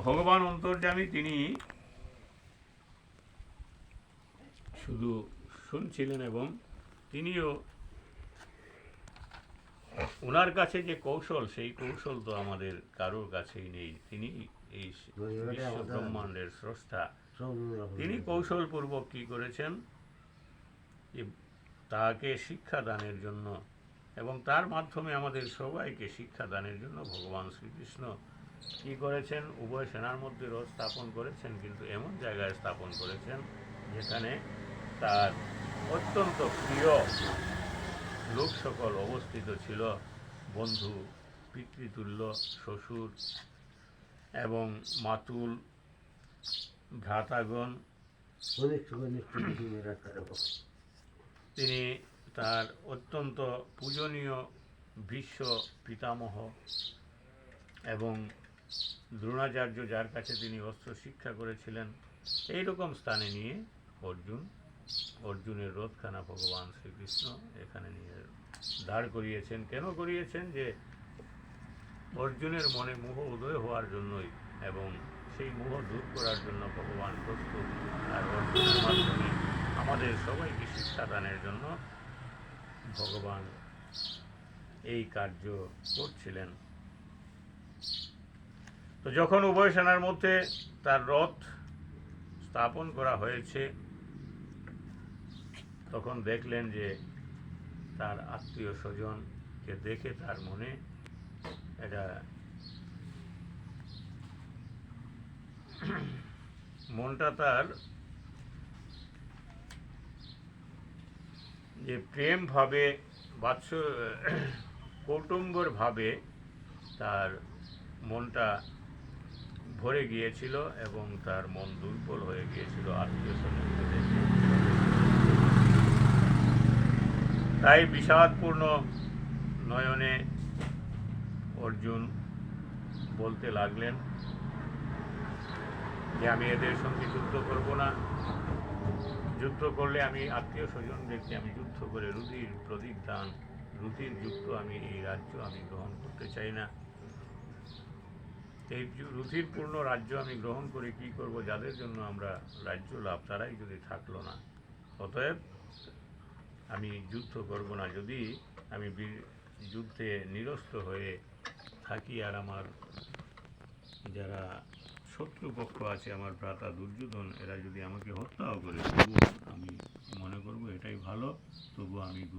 ভগবান অন্তর্যামী তিনি শুধু শুনছিলেন এবং তিনিও ওনার কাছে যে কৌশল, সেই কৌশল তো আমাদের কারোর কাছেই নেই। তিনি এই বিশ্ব ব্রহ্মাণ্ডের স্রষ্টা। তিনি কৌশলপূর্বক কি করেছেন, যে তাকে শিক্ষা দানের জন্য এবং তার মাধ্যমে আমাদের সবাইকে শিক্ষা দানের জন্য ভগবান শ্রীকৃষ্ণ কি করেছেন, উভয় সেনার মধ্যে রথ স্থাপন করেছেন, কিন্তু এমন জায়গায় স্থাপন করেছেন যেখানে তার অত্যন্ত প্রিয় লোক সকল অবস্থিত ছিল, বন্ধু, পিতৃতুল্য, শ্বশুর এবং মাতুল, ভ্রাতাগণ। তিনি তার অত্যন্ত পূজনীয় ভীষ্ম পিতামহ এবং দ্রোণাচার্য, যার কাছে তিনি অস্ত্র শিক্ষা করেছিলেন, এইরকম স্থানে নিয়ে অর্জুনের রথখানা ভগবান শ্রীকৃষ্ণ এখানে নিয়ে দাঁড় করিয়েছেন। কেন করিয়েছেন? যে অর্জুনের মনে মোহ উদয় হওয়ার জন্যই, এবং সেই মোহ দূর করার জন্য ভগবান প্রস্তুত। আর অর্জুনের মাধ্যমে আমাদের সবাইকে শিক্ষা দানের জন্য ভগবান এই কার্য করছিলেন। তো যখন উভয় সেনার মধ্যে তার রথ স্থাপন করা হয়েছে, তখন দেখলেন যে তার আত্মীয় স্বজনকে দেখে তার মনে মনটা তার যে প্রেম ভাবে, কৌটুম্বর ভাবে তার মনটা ভরে গিয়েছিল এবং তার মন দুর্বল হয়ে গিয়েছিল আত্মীয় স্বজনকে দেখে। তাই বিষাদপূর্ণ নয়নে অর্জুন বলতে লাগলেন যে আমি এদের সঙ্গে যুদ্ধ করব না। যুদ্ধ করলে আমি আত্মীয় স্বজনদেরকে আমি যুদ্ধ করে রুধির প্রতিদান, রুধির যুক্ত আমি এই রাজ্য আমি গ্রহণ করতে চাই না। এই রুধিরপূর্ণ রাজ্য আমি গ্রহণ করে কি করব? যাদের জন্য আমরা রাজ্য লাভ, তারাই যদি থাকলো না, অতএব আমি যুদ্ধ করব না। যদি আমি যুদ্ধে নিরস্ত হয়ে থাকি আর আমার যারা শত্রুপক্ষ আছে, আমার ভ্রাতা দুর্যোধন, এরা যদি আমাকে হত্যাও করে, তবুও আমি মনে করব এটাই ভালো, তবুও আমি